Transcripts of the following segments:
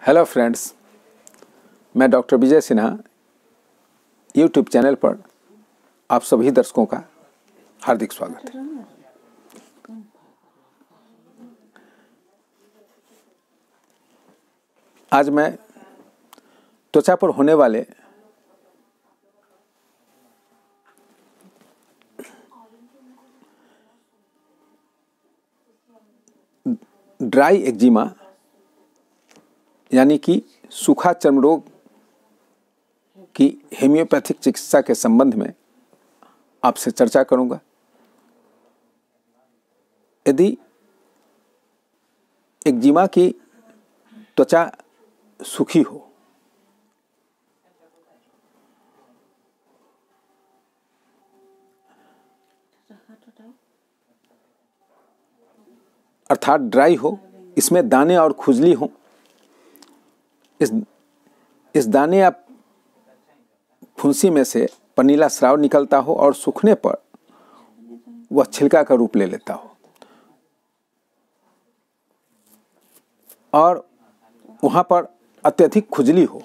Hello friends, मैं doctor Vijay Sinha YouTube channel पर आप सभी दर्शकों का हार्दिक स्वागत है। आज मैं त्वचा पर होने वाले ड्राई एक्जिमा यानी कि सूखा चर्म रोग की हेमियोपैथिक चिकित्सा के संबंध में आपसे चर्चा करूंगा। यदि एक्जिमा की त्वचा सूखी हो, अर्थात ड्राई हो, इसमें दाने और खुजली हो, इस दाने या फुंसी में से पनीला स्राव निकलता हो और सूखने पर वह छिलका का रूप ले लेता हो और वहां पर अत्यधिक खुजली हो,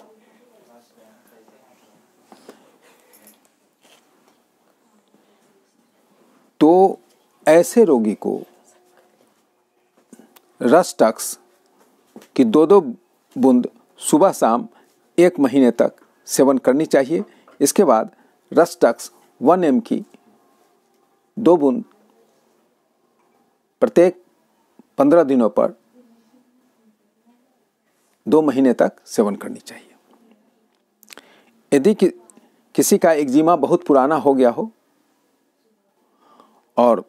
तो ऐसे रोगी को रस-टक्स की 2-2 बूंद सुबह शाम 1 महीने तक सेवन करनी चाहिए। इसके बाद रस-टक्स 1 mg की 2 बूंद प्रत्येक 15 दिनों पर 2 महीने तक सेवन करनी चाहिए। यदि किसी का एक्जिमा बहुत पुराना हो गया हो और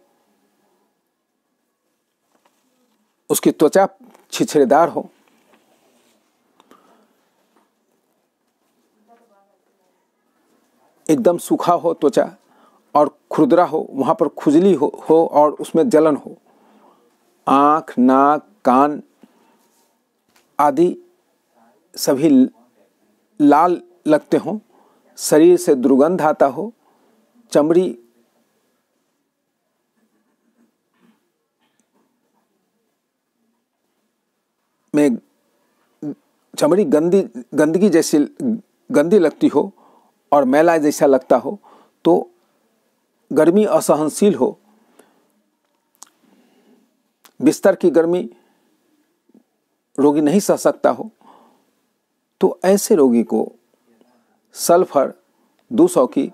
उसकी त्वचा छिछरेदार हो, एकदम सूखा हो त्वचा और खुरदरा हो, वहाँ पर खुजली हो और उसमें जलन हो, आँख, नाक, कान आदि सभी लाल लगते हों, शरीर से दुर्गंध आता हो, चमड़ी में गंदगी जैसी गंदी लगती हो और मैला जैसा लगता हो, तो गर्मी असहनशील हो, बिस्तर की गर्मी रोगी नहीं सह सकता हो, तो ऐसे रोगी को सल्फर 200 की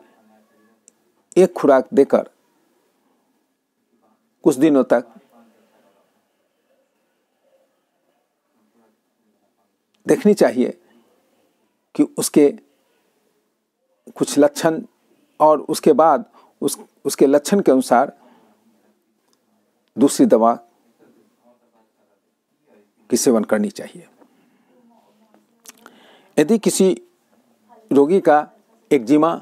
एक खुराक देकर कुछ दिनों तक देखनी चाहिए कि उसके कुछ लक्षण और उसके बाद उसके लक्षण के अनुसार दूसरी दवा की सेवन करनी चाहिए। यदि किसी रोगी का एक्जिमा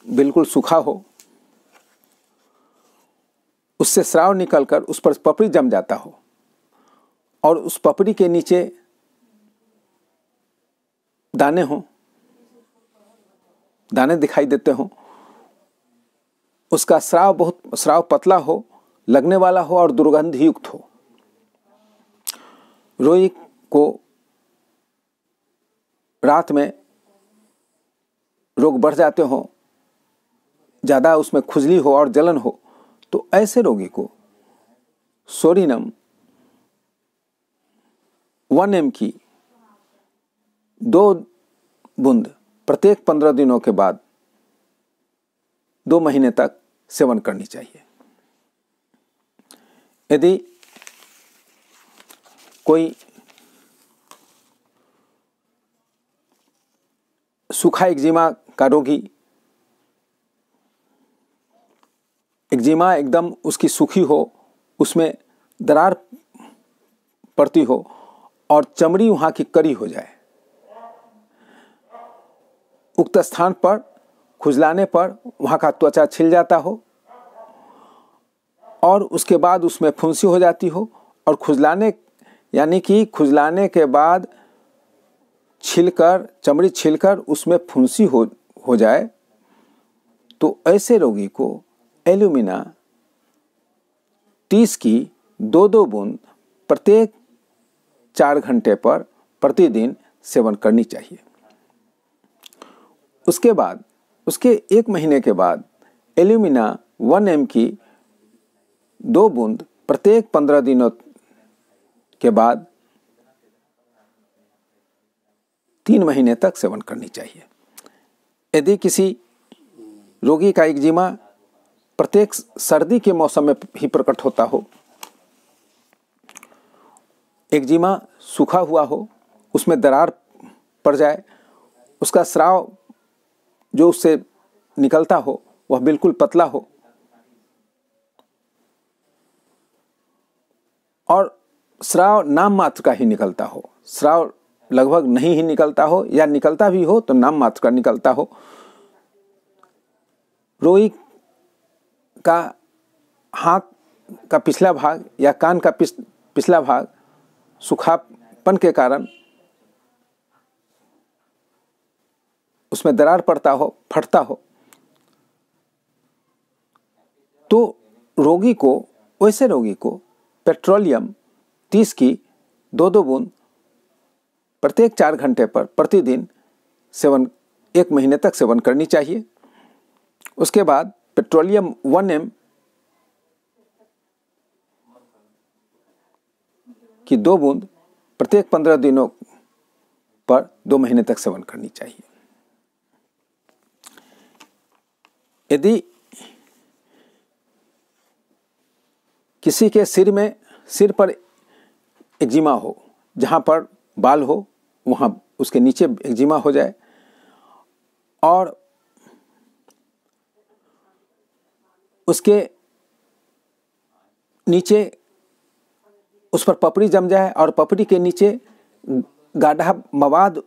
बिल्कुल सूखा हो, उससे स्राव निकलकर उस पर पपड़ी जम जाता हो और उस पपड़ी के नीचे दाने हों, दाने दिखाई देते हों, उसका स्राव पतला हो, लगने वाला हो और दुर्गंध युक्त हो, रोगी को रात में रोग बढ़ जाते हो, ज़्यादा उसमें खुजली हो और जलन हो, तो ऐसे रोगी को सोडिनम 1 mg की 2 बूंद प्रत्येक 15 दिनों के बाद 2 महीने तक सेवन करनी चाहिए। यदि कोई सूखा एक्जिमा का रोगी, एक्जिमा एकदम उसकी सूखी हो, उसमें दरार पड़ती हो और चमड़ी वहाँ की कड़ी हो जाए, उक्त स्थान पर खुजलाने पर वहाँ का त्वचा छिल जाता हो और उसके बाद उसमें फुंसी हो जाती हो और खुजलाने यानी कि खुजलाने के बाद चमड़ी छिलकर उसमें फुंसी हो जाए, तो ऐसे रोगी को एल्यूमिना 30 की 2-2 बूंद प्रत्येक 4 घंटे पर प्रतिदिन सेवन करनी चाहिए। उसके बाद उसके 1 महीने के बाद एल्यूमिना 1 mg की 2 बूंद प्रत्येक 15 दिनों के बाद 3 महीने तक सेवन करनी चाहिए। यदि किसी रोगी का एक्जिमा प्रत्येक सर्दी के मौसम में ही प्रकट होता हो, एक्जिमा सूखा हुआ हो, उसमें दरार पड़ जाए, उसका स्राव जो उससे निकलता हो वह बिल्कुल पतला हो और स्राव नाम मात्र का ही निकलता हो, स्राव लगभग नहीं ही निकलता हो या निकलता भी हो तो नाम मात्र का निकलता हो, रोगी का हाथ का पिछला भाग या कान का पिछला भाग सूखापन के कारण उसमें दरार पड़ता हो, फटता हो, तो वैसे रोगी को पेट्रोलियम 30 की 2-2 बूंद प्रत्येक 4 घंटे पर प्रतिदिन सेवन 1 महीने तक सेवन करनी चाहिए। उसके बाद पेट्रोलियम 1 mg की 2 बूंद प्रत्येक 15 दिनों पर 2 महीने तक सेवन करनी चाहिए। यदि किसी के सिर पर एक्जिमा हो, जहाँ पर बाल हो वहाँ उसके नीचे एक्जिमा हो जाए और उसके नीचे उस पर पपड़ी जम जाए और पपड़ी के नीचे गाढ़ा मवाद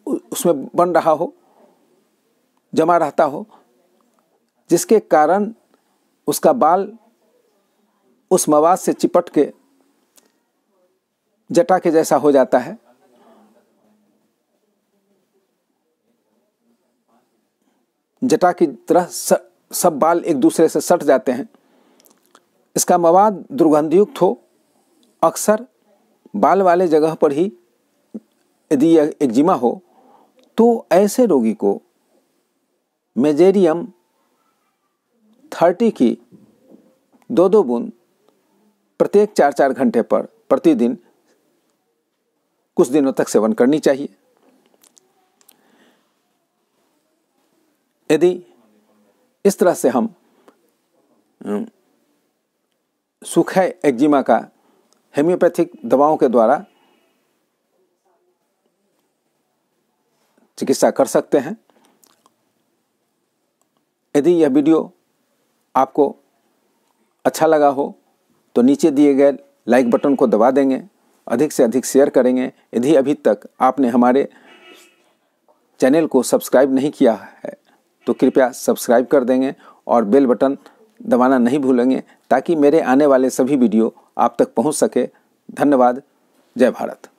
उसमें बन रहा हो, जमा रहता हो, जिसके कारण उसका बाल उस मवाद से चिपट के जटा के जैसा हो जाता है, जटा की तरह सब बाल एक दूसरे से सट जाते हैं। इसका मवाद दुर्गंधयुक्त हो, अक्सर बाल वाले जगह पर ही यदि यह एक्जिमा हो तो ऐसे रोगी को मेजेरियम 30 की 2-2 बूंद प्रत्येक 4-4 घंटे पर प्रतिदिन कुछ दिनों तक सेवन करनी चाहिए। यदि इस तरह से हम सूखे एक्जिमा का हेमियोपैथिक दवाओं के द्वारा चिकित्सा कर सकते हैं। यदि यह वीडियो आपको अच्छा लगा हो तो नीचे दिए गए लाइक बटन को दबा देंगे, अधिक से अधिक शेयर करेंगे। यदि अभी तक आपने हमारे चैनल को सब्सक्राइब नहीं किया है तो कृपया सब्सक्राइब कर देंगे और बेल बटन दबाना नहीं भूलेंगे ताकि मेरे आने वाले सभी वीडियो आप तक पहुंच सके। धन्यवाद। जय भारत।